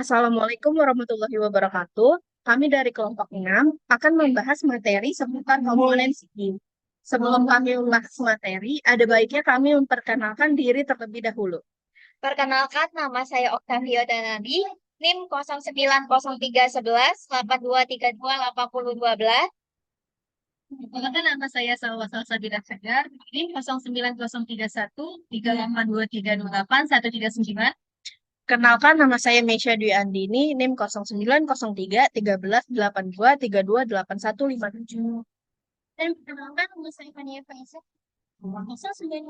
Assalamualaikum warahmatullahi wabarakatuh. Kami dari kelompok 6 akan membahas materi seputar komponen CPU. Sebelum kami membahas materi, ada baiknya kami memperkenalkan diri terlebih dahulu. Perkenalkan, nama saya Oktavio Danadi, NIM 09031182328012. Perkenalkan nama saya Salwa Salsa Segar, NIM 090311882328 Kenalkan nama saya Meisha Dwi Andini, NIM 0903 1382 32 81 57. Dan perkenalkan nama saya Fania Faisal, 090138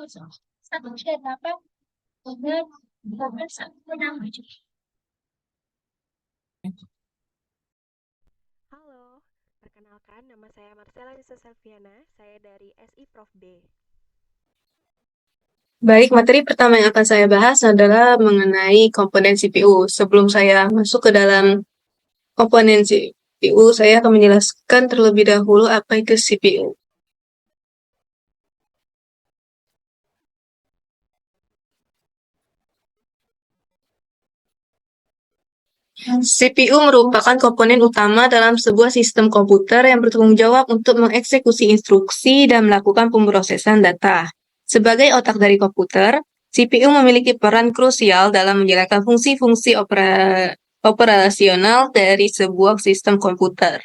Halo, perkenalkan nama saya Marcella Nisa Selviana, saya dari SI Prof B. Baik, materi pertama yang akan saya bahas adalah mengenai komponen CPU. Sebelum saya masuk ke dalam komponen CPU, saya akan menjelaskan terlebih dahulu apa itu CPU. CPU merupakan komponen utama dalam sebuah sistem komputer yang bertanggung jawab untuk mengeksekusi instruksi dan melakukan pemrosesan data. Sebagai otak dari komputer, CPU memiliki peran krusial dalam menjalankan fungsi-fungsi operasional dari sebuah sistem komputer.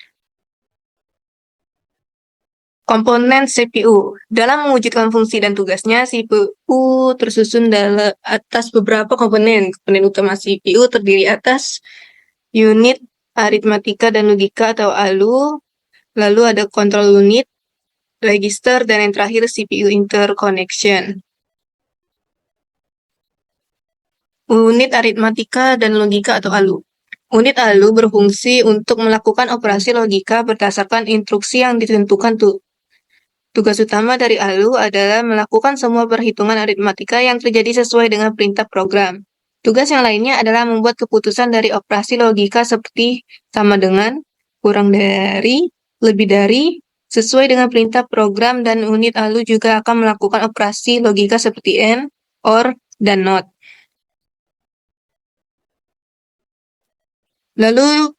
Komponen CPU. Dalam mewujudkan fungsi dan tugasnya, CPU tersusun atas beberapa komponen. Komponen utama CPU terdiri atas unit aritmatika dan logika atau ALU, lalu ada control unit, register, dan yang terakhir CPU interconnection. Unit aritmatika dan logika atau ALU. Unit ALU berfungsi untuk melakukan operasi logika berdasarkan instruksi yang ditentukan. Tugas utama dari ALU adalah melakukan semua perhitungan aritmatika yang terjadi sesuai dengan perintah program. Tugas yang lainnya adalah membuat keputusan dari operasi logika seperti sama dengan, kurang dari, lebih dari, sesuai dengan perintah program, dan unit ALU juga akan melakukan operasi logika seperti AND, OR, dan NOT. Lalu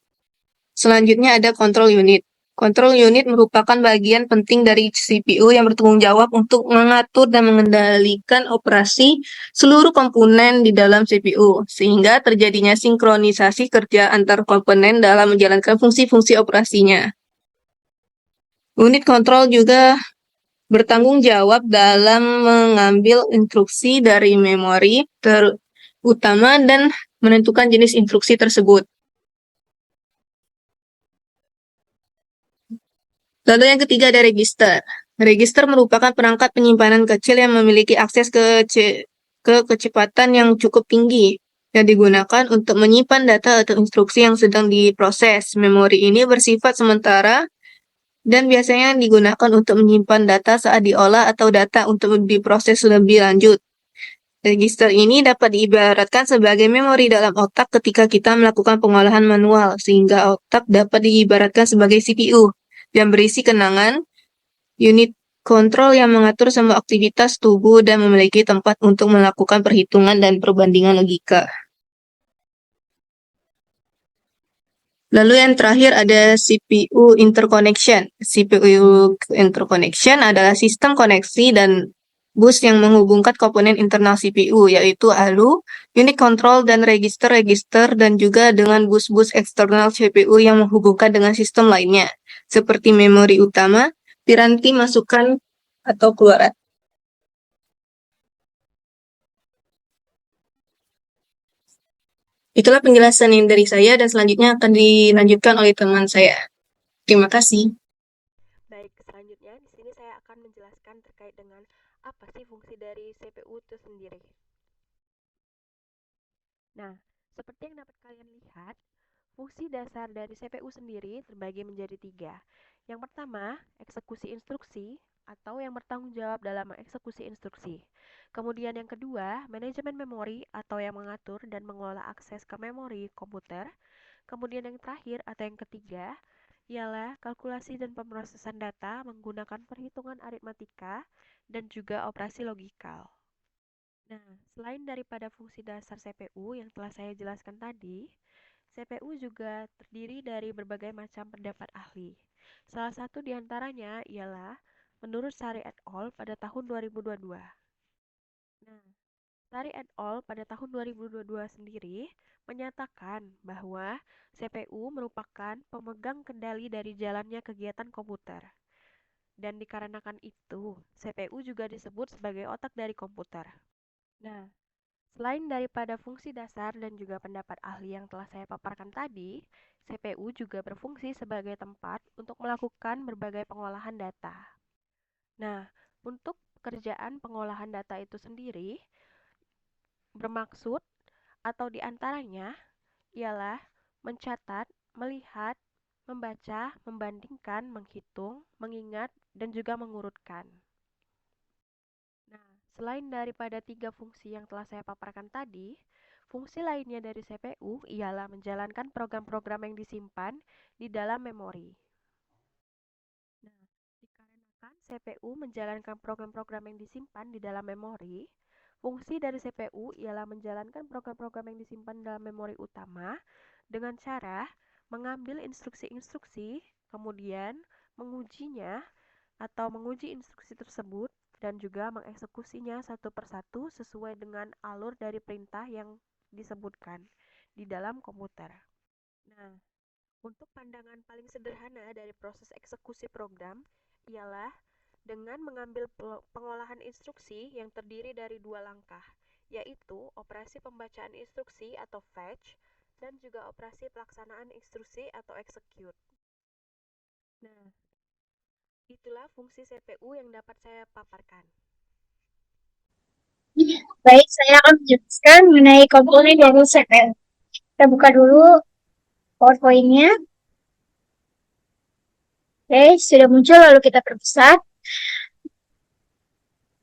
selanjutnya ada control unit. Control unit merupakan bagian penting dari CPU yang bertanggung jawab untuk mengatur dan mengendalikan operasi seluruh komponen di dalam CPU, sehingga terjadinya sinkronisasi kerja antar komponen dalam menjalankan fungsi-fungsi operasinya. Unit kontrol juga bertanggung jawab dalam mengambil instruksi dari memori terutama dan menentukan jenis instruksi tersebut. Lalu yang ketiga ada register. Register merupakan perangkat penyimpanan kecil yang memiliki akses ke kecepatan yang cukup tinggi yang digunakan untuk menyimpan data atau instruksi yang sedang diproses. Memori ini bersifat sementara dan biasanya digunakan untuk menyimpan data saat diolah atau data untuk diproses lebih lanjut. Register ini dapat diibaratkan sebagai memori dalam otak ketika kita melakukan pengolahan manual, sehingga otak dapat diibaratkan sebagai CPU yang berisi kenangan, unit kontrol yang mengatur semua aktivitas tubuh dan memiliki tempat untuk melakukan perhitungan dan perbandingan logika. Lalu yang terakhir ada CPU interconnection. CPU interconnection adalah sistem koneksi dan bus yang menghubungkan komponen internal CPU, yaitu ALU, unit control, dan register-register, dan juga dengan bus-bus eksternal CPU yang menghubungkan dengan sistem lainnya, seperti memori utama, piranti masukan, atau keluaran. Itulah penjelasan yang dari saya dan selanjutnya akan dilanjutkan oleh teman saya. Terima kasih. Baik, selanjutnya di sini saya akan menjelaskan terkait dengan apa sih fungsi dari CPU itu sendiri. Nah, seperti yang dapat kalian lihat, fungsi dasar dari CPU sendiri terbagi menjadi tiga. Yang pertama, eksekusi instruksi atau yang bertanggung jawab dalam mengeksekusi instruksi. Kemudian yang kedua, manajemen memori atau yang mengatur dan mengelola akses ke memori komputer. Kemudian yang terakhir atau yang ketiga, ialah kalkulasi dan pemrosesan data menggunakan perhitungan aritmatika dan juga operasi logikal. Nah, selain daripada fungsi dasar CPU yang telah saya jelaskan tadi, CPU juga terdiri dari berbagai macam pendapat ahli. Salah satu di antaranya ialah menurut Sari et al. Pada tahun 2022. Nah, Sari et al. Pada tahun 2022 sendiri menyatakan bahwa CPU merupakan pemegang kendali dari jalannya kegiatan komputer. Dan dikarenakan itu, CPU juga disebut sebagai otak dari komputer. Nah, selain daripada fungsi dasar dan juga pendapat ahli yang telah saya paparkan tadi, CPU juga berfungsi sebagai tempat untuk melakukan berbagai pengolahan data. Nah, untuk pekerjaan pengolahan data itu sendiri bermaksud atau diantaranya ialah mencatat, melihat, membaca, membandingkan, menghitung, mengingat, dan juga mengurutkan. Nah, selain daripada 3 fungsi yang telah saya paparkan tadi, fungsi lainnya dari CPU ialah menjalankan program-program yang disimpan di dalam memori. Nah, dikarenakan CPU menjalankan program-program yang disimpan di dalam memori, fungsi dari CPU ialah menjalankan program-program yang disimpan dalam memori utama dengan cara mengambil instruksi-instruksi, kemudian mengujinya atau menguji instruksi tersebut dan juga mengeksekusinya satu persatu sesuai dengan alur dari perintah yang disebutkan di dalam komputer. Nah, untuk pandangan paling sederhana dari proses eksekusi program ialah dengan mengambil pengolahan instruksi yang terdiri dari 2 langkah, yaitu operasi pembacaan instruksi atau fetch dan juga operasi pelaksanaan instruksi atau execute. Nah, itulah fungsi CPU yang dapat saya paparkan. Baik, saya akan menjelaskan mengenai komponen dari CPU. Kita buka dulu PowerPoint-nya. Oke, sudah muncul, lalu kita perbesar.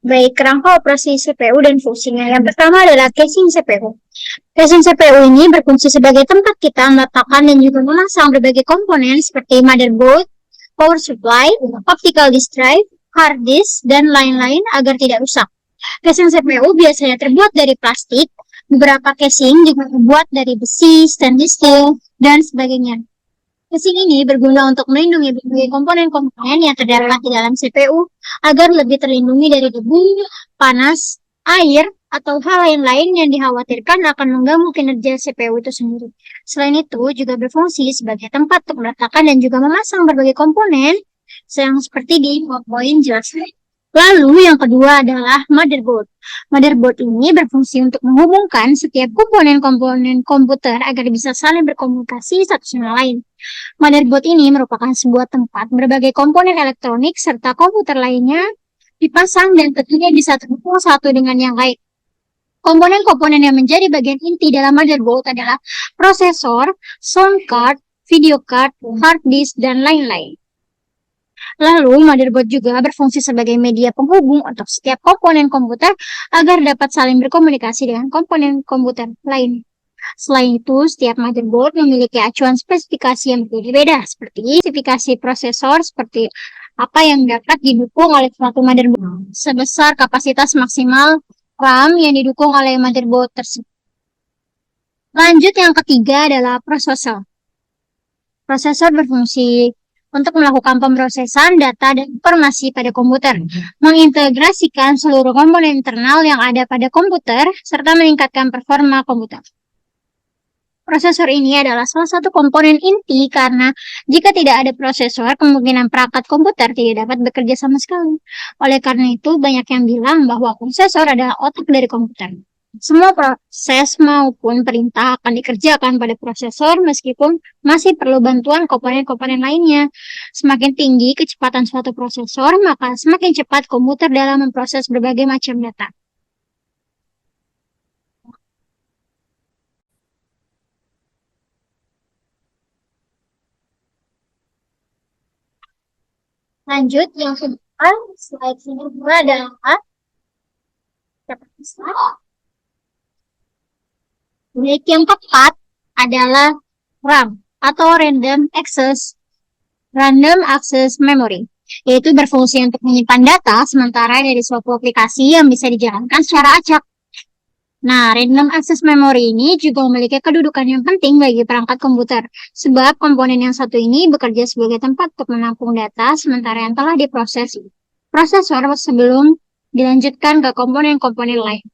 Baik, kerangka operasi CPU dan fungsinya. Yang pertama adalah casing CPU. Casing CPU ini berfungsi sebagai tempat kita meletakkan dan juga memasang berbagai komponen seperti motherboard, power supply, optical disk drive, hard disk, dan lain-lain agar tidak rusak. Casing CPU biasanya terbuat dari plastik, beberapa casing juga terbuat dari besi, stainless steel, dan sebagainya. Casing ini berguna untuk melindungi berbagai komponen-komponen yang terdapat di dalam CPU agar lebih terlindungi dari debu, panas, air, atau hal lain-lain yang dikhawatirkan akan mengganggu kinerja CPU itu sendiri. Selain itu, juga berfungsi sebagai tempat untuk meletakkan dan juga memasang berbagai komponen yang seperti di PowerPoint jelaskan. Lalu yang kedua adalah motherboard. Motherboard ini berfungsi untuk menghubungkan setiap komponen-komponen komputer agar bisa saling berkomunikasi satu sama lain. Motherboard ini merupakan sebuah tempat berbagai komponen elektronik serta komputer lainnya dipasang dan tentunya bisa terhubung satu dengan yang lain. Komponen-komponen yang menjadi bagian inti dalam motherboard adalah prosesor, sound card, video card, hard disk, dan lain-lain. Lalu, motherboard juga berfungsi sebagai media penghubung untuk setiap komponen komputer agar dapat saling berkomunikasi dengan komponen komputer lain. Selain itu, setiap motherboard memiliki acuan spesifikasi yang berbeda-beda, seperti spesifikasi prosesor seperti apa yang dapat didukung oleh suatu motherboard, sebesar kapasitas maksimal RAM yang didukung oleh motherboard tersebut. Lanjut, yang ketiga adalah prosesor. Prosesor berfungsi untuk melakukan pemrosesan data dan informasi pada komputer, mengintegrasikan seluruh komponen internal yang ada pada komputer, serta meningkatkan performa komputer. Prosesor ini adalah salah satu komponen inti karena jika tidak ada prosesor, kemungkinan perangkat komputer tidak dapat bekerja sama sekali. Oleh karena itu, banyak yang bilang bahwa prosesor adalah otak dari komputer. Semua proses maupun perintah akan dikerjakan pada prosesor meskipun masih perlu bantuan komponen-komponen lainnya. Semakin tinggi kecepatan suatu prosesor, maka semakin cepat komputer dalam memproses berbagai macam data. Lanjut, yang kedua, slide kedua adalah Baik, yang keempat adalah RAM atau Random Access Memory, yaitu berfungsi untuk menyimpan data sementara dari suatu aplikasi yang bisa dijalankan secara acak. Nah, random access memory ini juga memiliki kedudukan yang penting bagi perangkat komputer, sebab komponen yang satu ini bekerja sebagai tempat untuk menampung data sementara yang telah diproses prosesor sebelum dilanjutkan ke komponen-komponen lain.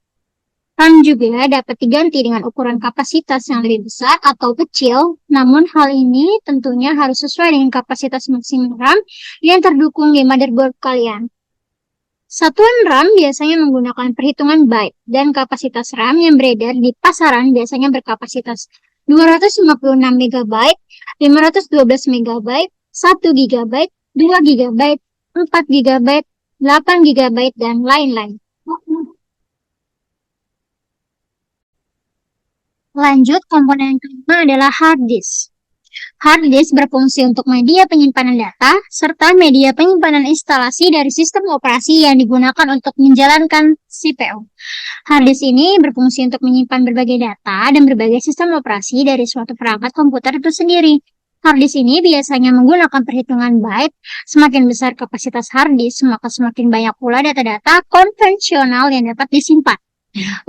RAM juga dapat diganti dengan ukuran kapasitas yang lebih besar atau kecil, namun hal ini tentunya harus sesuai dengan kapasitas maksimum RAM yang terdukung di motherboard kalian. Satuan RAM biasanya menggunakan perhitungan byte, dan kapasitas RAM yang beredar di pasaran biasanya berkapasitas 256 MB, 512 MB, 1 GB, 2 GB, 4 GB, 8 GB, dan lain-lain. Lanjut, komponen yang kelima adalah hard disk. Hard disk berfungsi untuk media penyimpanan data, serta media penyimpanan instalasi dari sistem operasi yang digunakan untuk menjalankan CPU. Hard disk ini berfungsi untuk menyimpan berbagai data dan berbagai sistem operasi dari suatu perangkat komputer itu sendiri. Hard disk ini biasanya menggunakan perhitungan byte. Semakin besar kapasitas hard disk, maka semakin banyak pula data-data konvensional yang dapat disimpan.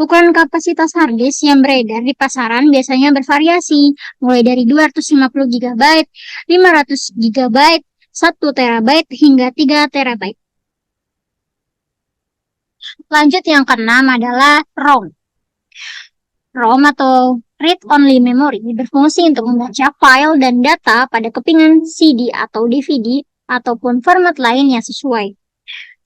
Ukuran kapasitas hard disk yang beredar di pasaran biasanya bervariasi, mulai dari 250 GB, 500 GB, 1 TB, hingga 3 TB. Lanjut, yang keenam adalah ROM. ROM atau Read Only Memory berfungsi untuk membaca file dan data pada kepingan CD atau DVD ataupun format lain yang sesuai.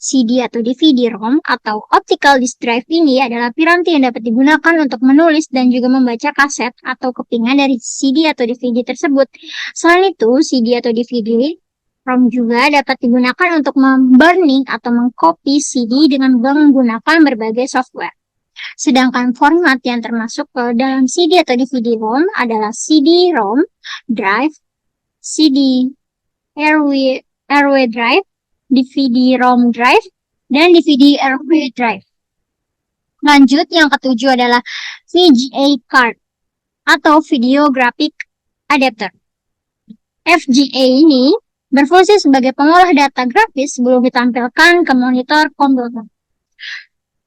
CD atau DVD-ROM atau optical disk drive ini adalah piranti yang dapat digunakan untuk menulis dan juga membaca kaset atau kepingan dari CD atau DVD tersebut. Selain itu, CD atau DVD ROM juga dapat digunakan untuk memburning atau mengcopy CD dengan menggunakan berbagai software. Sedangkan format yang termasuk ke dalam CD atau DVD-ROM adalah CD-ROM drive, CD airway drive, DVD-ROM drive, dan DVD airway drive. Lanjut, yang ketujuh adalah VGA card atau Video Graphic Adapter. VGA ini berfungsi sebagai pengolah data grafis sebelum ditampilkan ke monitor komputer.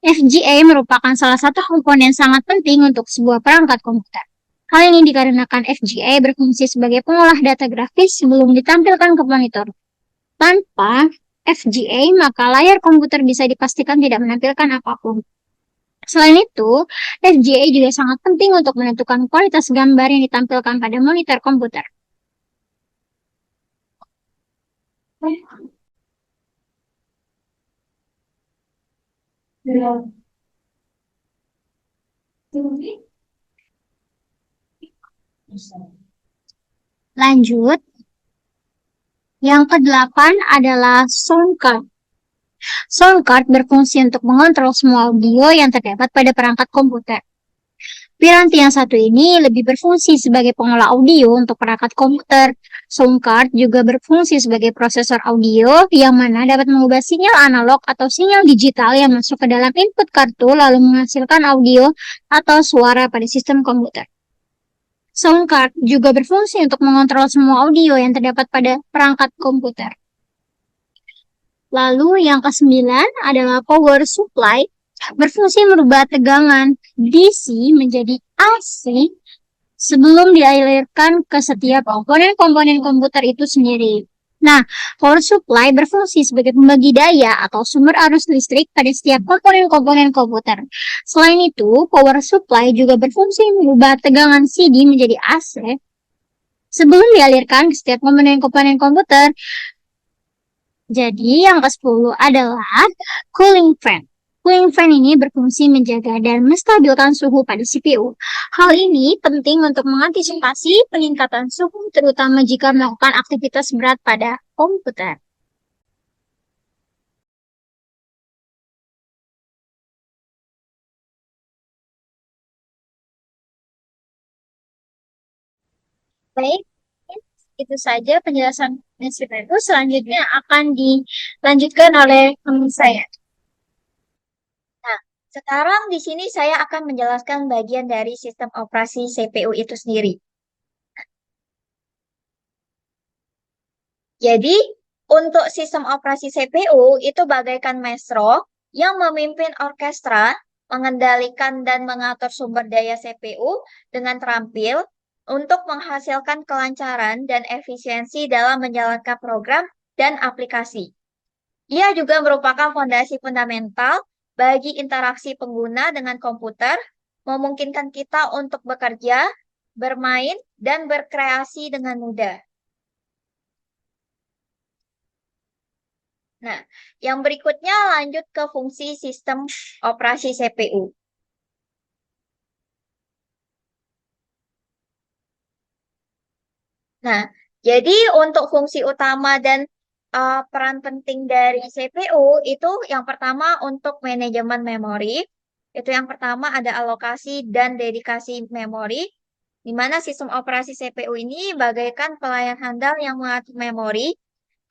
VGA merupakan salah satu komponen sangat penting untuk sebuah perangkat komputer. Hal ini dikarenakan VGA berfungsi sebagai pengolah data grafis sebelum ditampilkan ke monitor. Tanpa VGA, maka layar komputer bisa dipastikan tidak menampilkan apapun. Selain itu, VGA juga sangat penting untuk menentukan kualitas gambar yang ditampilkan pada monitor komputer. Lanjut, yang kedelapan adalah sound card. Sound card berfungsi untuk mengontrol semua audio yang terdapat pada perangkat komputer. Piranti yang satu ini lebih berfungsi sebagai pengolah audio untuk perangkat komputer. Sound card juga berfungsi sebagai prosesor audio yang mana dapat mengubah sinyal analog atau sinyal digital yang masuk ke dalam input kartu lalu menghasilkan audio atau suara pada sistem komputer. Sound card juga berfungsi untuk mengontrol semua audio yang terdapat pada perangkat komputer. Lalu yang ke-9 adalah power supply, berfungsi merubah tegangan DC menjadi AC sebelum dialirkan ke setiap komponen-komponen komputer itu sendiri. Nah, power supply berfungsi sebagai pembagi daya atau sumber arus listrik pada setiap komponen-komponen komputer. Selain itu, power supply juga berfungsi merubah tegangan CD menjadi AC sebelum dialirkan ke setiap komponen-komponen komputer. Jadi, yang ke-10 adalah cooling fan. Cooling fan ini berfungsi menjaga dan menstabilkan suhu pada CPU. Hal ini penting untuk mengantisipasi peningkatan suhu, terutama jika melakukan aktivitas berat pada komputer. Baik, itu saja penjelasan itu. Selanjutnya akan dilanjutkan oleh teman saya. Nah, sekarang di sini saya akan menjelaskan bagian dari sistem operasi CPU itu sendiri. Jadi, untuk sistem operasi CPU itu bagaikan maestro yang memimpin orkestra mengendalikan dan mengatur sumber daya CPU dengan terampil untuk menghasilkan kelancaran dan efisiensi dalam menjalankan program dan aplikasi. Ia juga merupakan fondasi fundamental bagi interaksi pengguna dengan komputer, memungkinkan kita untuk bekerja, bermain, dan berkreasi dengan mudah. Nah, yang berikutnya lanjut ke fungsi sistem operasi CPU. Nah, jadi untuk fungsi utama dan peran penting dari CPU itu yang pertama untuk manajemen memori. Itu yang pertama ada alokasi dan dedikasi memori, di mana sistem operasi CPU ini bagaikan pelayan handal yang mengatur memori,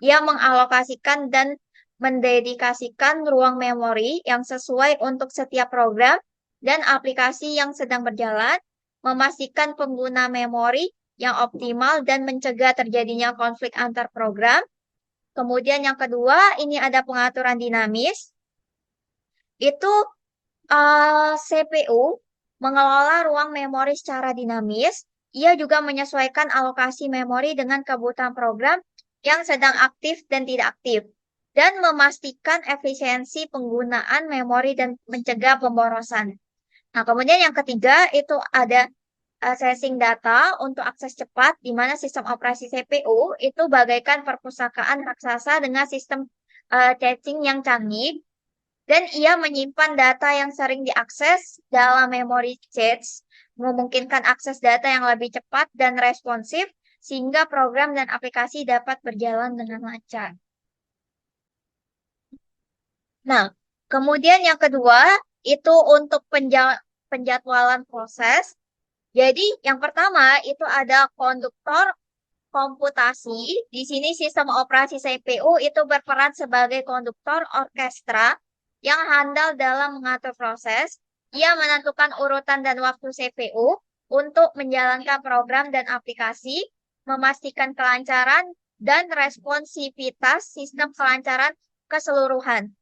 yang mengalokasikan dan mendedikasikan ruang memori yang sesuai untuk setiap program dan aplikasi yang sedang berjalan, memastikan pengguna memori yang optimal dan mencegah terjadinya konflik antar program. Kemudian yang kedua, ini ada pengaturan dinamis. Itu CPU mengelola ruang memori secara dinamis. Ia juga menyesuaikan alokasi memori dengan kebutuhan program yang sedang aktif dan tidak aktif, dan memastikan efisiensi penggunaan memori dan mencegah pemborosan. Nah, kemudian yang ketiga itu ada accessing data untuk akses cepat, di mana sistem operasi CPU itu bagaikan perpustakaan raksasa dengan sistem caching yang canggih, dan ia menyimpan data yang sering diakses dalam memori cache, memungkinkan akses data yang lebih cepat dan responsif, sehingga program dan aplikasi dapat berjalan dengan lancar. Nah, kemudian yang kedua itu untuk penjadwalan proses. Jadi, yang pertama itu ada konduktor komputasi. Di sini sistem operasi CPU itu berperan sebagai konduktor orkestra yang handal dalam mengatur proses. Ia menentukan urutan dan waktu CPU untuk menjalankan program dan aplikasi, memastikan kelancaran dan responsivitas sistem kelancaran keseluruhan.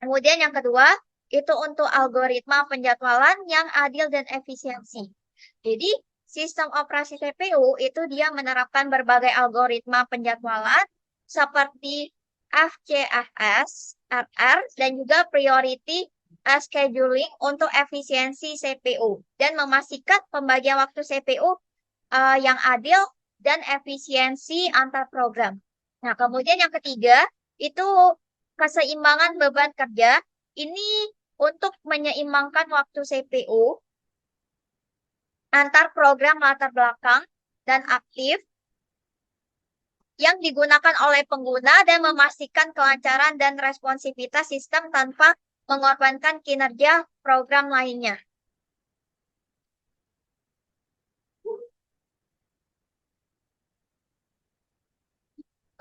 Kemudian yang kedua, itu untuk algoritma penjadwalan yang adil dan efisiensi. Jadi, sistem operasi CPU itu dia menerapkan berbagai algoritma penjadwalan seperti FCFS, RR, dan juga priority scheduling untuk efisiensi CPU dan memastikan pembagian waktu CPU yang adil dan efisiensi antar program. Nah, kemudian yang ketiga itu keseimbangan beban kerja. Ini untuk menyeimbangkan waktu CPU antar program latar belakang dan aktif yang digunakan oleh pengguna dan memastikan kelancaran dan responsivitas sistem tanpa mengorbankan kinerja program lainnya.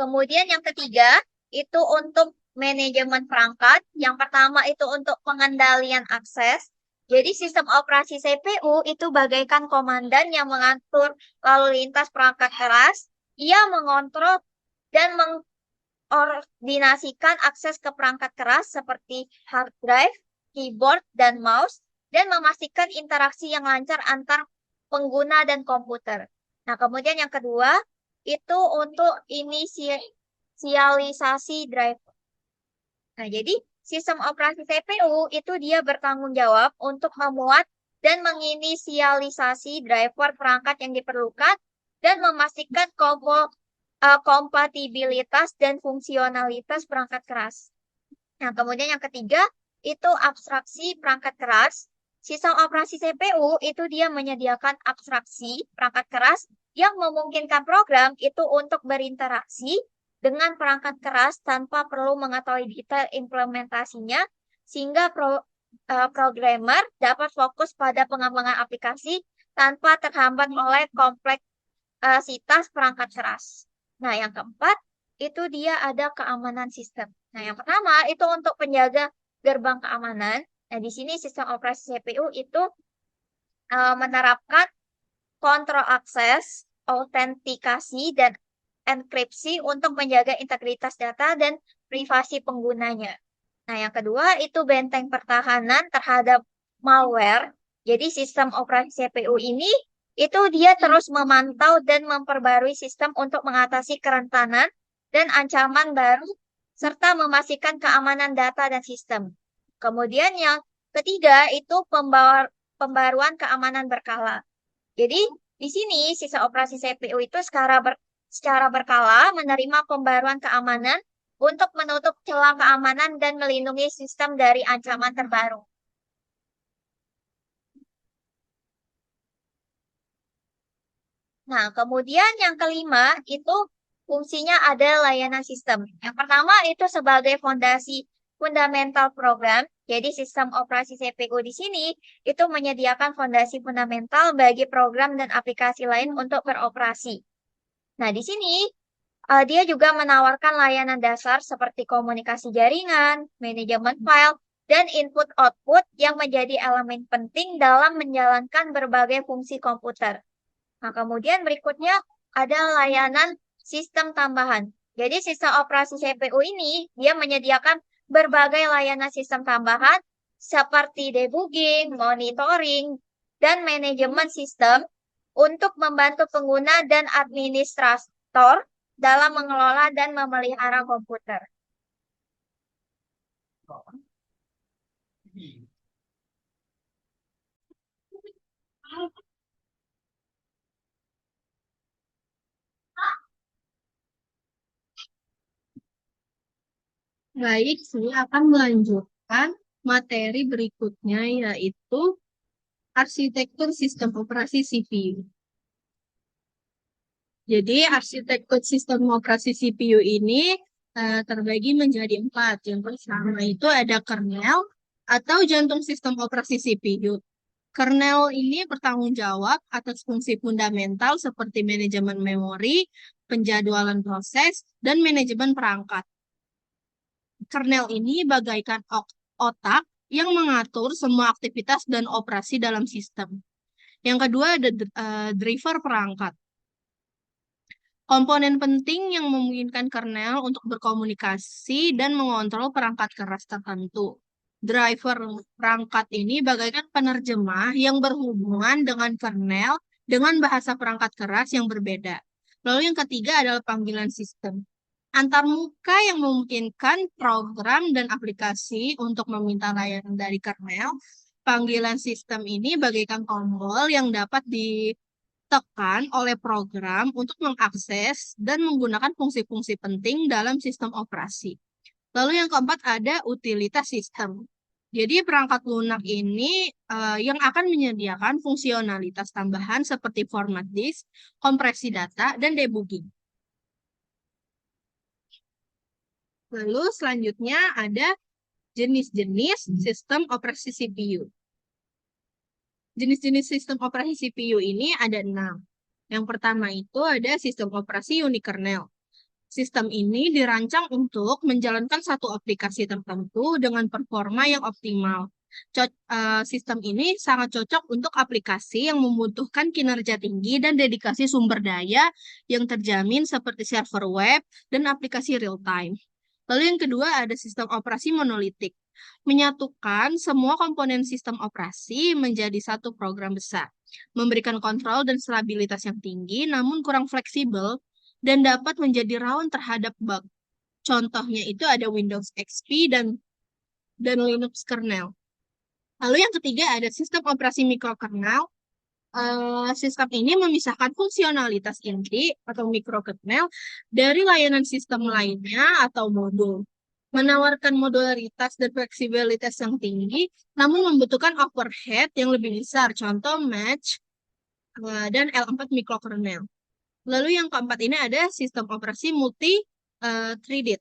Kemudian yang ketiga, itu untuk manajemen perangkat. Yang pertama itu untuk pengendalian akses. Jadi sistem operasi CPU itu bagaikan komandan yang mengatur lalu lintas perangkat keras. Ia mengontrol dan mengordinasikan akses ke perangkat keras seperti hard drive, keyboard, dan mouse, dan memastikan interaksi yang lancar antar pengguna dan komputer. Nah, kemudian yang kedua, itu untuk inisialisasi driver. Nah, jadi sistem operasi CPU itu dia bertanggung jawab untuk memuat dan menginisialisasi driver perangkat yang diperlukan dan memastikan kompatibilitas dan fungsionalitas perangkat keras. Nah, kemudian yang ketiga itu abstraksi perangkat keras. Sistem operasi CPU itu dia menyediakan abstraksi perangkat keras yang memungkinkan program itu untuk berinteraksi dengan perangkat keras tanpa perlu mengetahui detail implementasinya, sehingga programmer dapat fokus pada pengembangan aplikasi tanpa terhambat oleh kompleksitas perangkat keras. Nah, yang keempat, itu dia ada keamanan sistem. Nah, yang pertama, itu untuk penjaga gerbang keamanan. Nah, di sini sistem operasi CPU itu menerapkan kontrol akses, autentikasi, dan enkripsi untuk menjaga integritas data dan privasi penggunanya. Nah, yang kedua, itu benteng pertahanan terhadap malware. Jadi sistem operasi CPU ini itu dia terus memantau dan memperbarui sistem untuk mengatasi kerentanan dan ancaman baru serta memastikan keamanan data dan sistem. Kemudian yang ketiga itu pembaruan keamanan berkala. Jadi di sini sistem operasi CPU itu secara berkala menerima pembaruan keamanan untuk menutup celah keamanan dan melindungi sistem dari ancaman terbaru. Nah, kemudian yang kelima itu fungsinya ada layanan sistem. Yang pertama itu sebagai fondasi fundamental program. Jadi sistem operasi CPU di sini itu menyediakan fondasi fundamental bagi program dan aplikasi lain untuk beroperasi. Nah, di sini dia juga menawarkan layanan dasar seperti komunikasi jaringan, manajemen file, dan input-output yang menjadi elemen penting dalam menjalankan berbagai fungsi komputer. Nah, kemudian berikutnya ada layanan sistem tambahan. Jadi sistem operasi CPU ini dia menyediakan berbagai layanan sistem tambahan seperti debugging, monitoring, dan manajemen sistem untuk membantu pengguna dan administrator dalam mengelola dan memelihara komputer. Baik, saya akan melanjutkan materi berikutnya yaitu arsitektur sistem operasi CPU. Jadi arsitektur sistem operasi CPU ini terbagi menjadi 4. Yang pertama itu ada kernel atau jantung sistem operasi CPU. Kernel ini bertanggung jawab atas fungsi fundamental seperti manajemen memori, penjadwalan proses, dan manajemen perangkat. Kernel ini bagaikan otak yang mengatur semua aktivitas dan operasi dalam sistem. Yang kedua ada driver perangkat. Komponen penting yang memungkinkan kernel untuk berkomunikasi dan mengontrol perangkat keras tertentu. Driver perangkat ini bagaikan penerjemah yang berhubungan dengan kernel dengan bahasa perangkat keras yang berbeda. Lalu yang ketiga adalah panggilan sistem. Antarmuka yang memungkinkan program dan aplikasi untuk meminta layanan dari kernel. Panggilan sistem ini bagaikan tombol yang dapat ditekan oleh program untuk mengakses dan menggunakan fungsi-fungsi penting dalam sistem operasi. Lalu yang keempat ada utilitas sistem. Jadi perangkat lunak ini yang akan menyediakan fungsionalitas tambahan seperti format disk, kompresi data, dan debugging. Lalu selanjutnya ada jenis-jenis sistem operasi CPU. Jenis-jenis sistem operasi CPU ini ada 6. Yang pertama itu ada sistem operasi unikernel. Sistem ini dirancang untuk menjalankan satu aplikasi tertentu dengan performa yang optimal. Sistem ini sangat cocok untuk aplikasi yang membutuhkan kinerja tinggi dan dedikasi sumber daya yang terjamin seperti server web dan aplikasi real-time. Lalu yang kedua ada sistem operasi monolitik. Menyatukan semua komponen sistem operasi menjadi satu program besar. Memberikan kontrol dan stabilitas yang tinggi namun kurang fleksibel dan dapat menjadi rawan terhadap bug. Contohnya itu ada Windows XP dan Linux kernel. Lalu yang ketiga ada sistem operasi mikrokernel. Sistem ini memisahkan fungsionalitas inti atau mikrokernel dari layanan sistem lainnya atau modul. Menawarkan modularitas dan fleksibilitas yang tinggi, namun membutuhkan overhead yang lebih besar. Contoh Match dan L4 mikrokernel. Lalu yang keempat ini ada sistem operasi multi-threaded.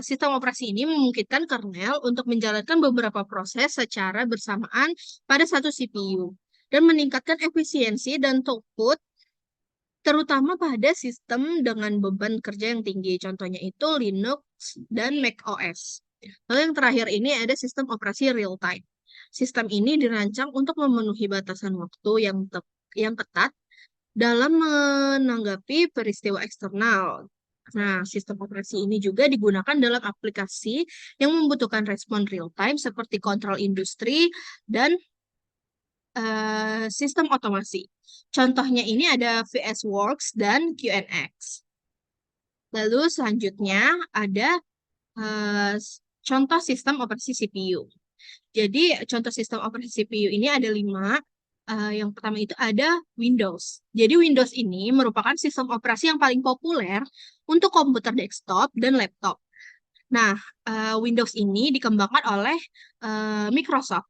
Sistem operasi ini memungkinkan kernel untuk menjalankan beberapa proses secara bersamaan pada satu CPU dan meningkatkan efisiensi dan throughput terutama pada sistem dengan beban kerja yang tinggi. Contohnya itu Linux dan macOS. Lalu yang terakhir ini ada sistem operasi real time. Sistem ini dirancang untuk memenuhi batasan waktu yang ketat dalam menanggapi peristiwa eksternal. Nah, sistem operasi ini juga digunakan dalam aplikasi yang membutuhkan respon real time seperti kontrol industri dan sistem otomasi. Contohnya ini ada VS Works dan QNX. Lalu selanjutnya ada contoh sistem operasi CPU. Jadi contoh sistem operasi CPU ini ada 5. Yang pertama itu ada Windows. Jadi Windows ini merupakan sistem operasi yang paling populer untuk komputer desktop dan laptop. Nah, Windows ini dikembangkan oleh Microsoft.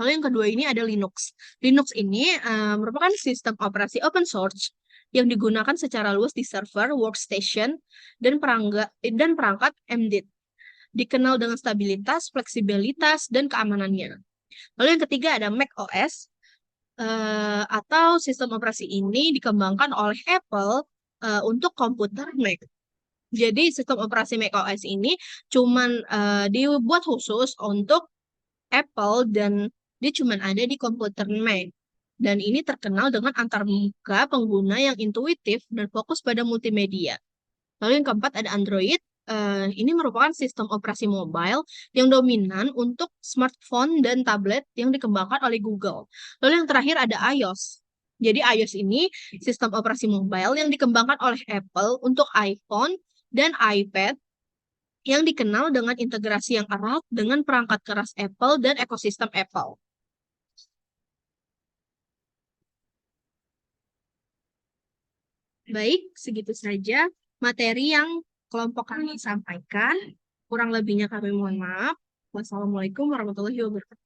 Lalu yang kedua ini ada Linux. Linux ini merupakan sistem operasi open source yang digunakan secara luas di server, workstation, dan perangkat embedded. Dikenal dengan stabilitas, fleksibilitas, dan keamanannya. Lalu yang ketiga ada Mac OS, atau sistem operasi ini dikembangkan oleh Apple untuk komputer Mac. Jadi sistem operasi Mac OS ini cuman dibuat khusus untuk Apple dan dia cuman ada di komputer Mac. Dan ini terkenal dengan antarmuka pengguna yang intuitif dan fokus pada multimedia. Lalu yang keempat ada Android. Ini merupakan sistem operasi mobile yang dominan untuk smartphone dan tablet yang dikembangkan oleh Google. Lalu yang terakhir ada iOS. Jadi iOS ini sistem operasi mobile yang dikembangkan oleh Apple untuk iPhone dan iPad yang dikenal dengan integrasi yang erat dengan perangkat keras Apple dan ekosistem Apple. Baik, segitu saja materi yang kelompok kami sampaikan. Kurang lebihnya kami mohon maaf. Wassalamualaikum warahmatullahi wabarakatuh.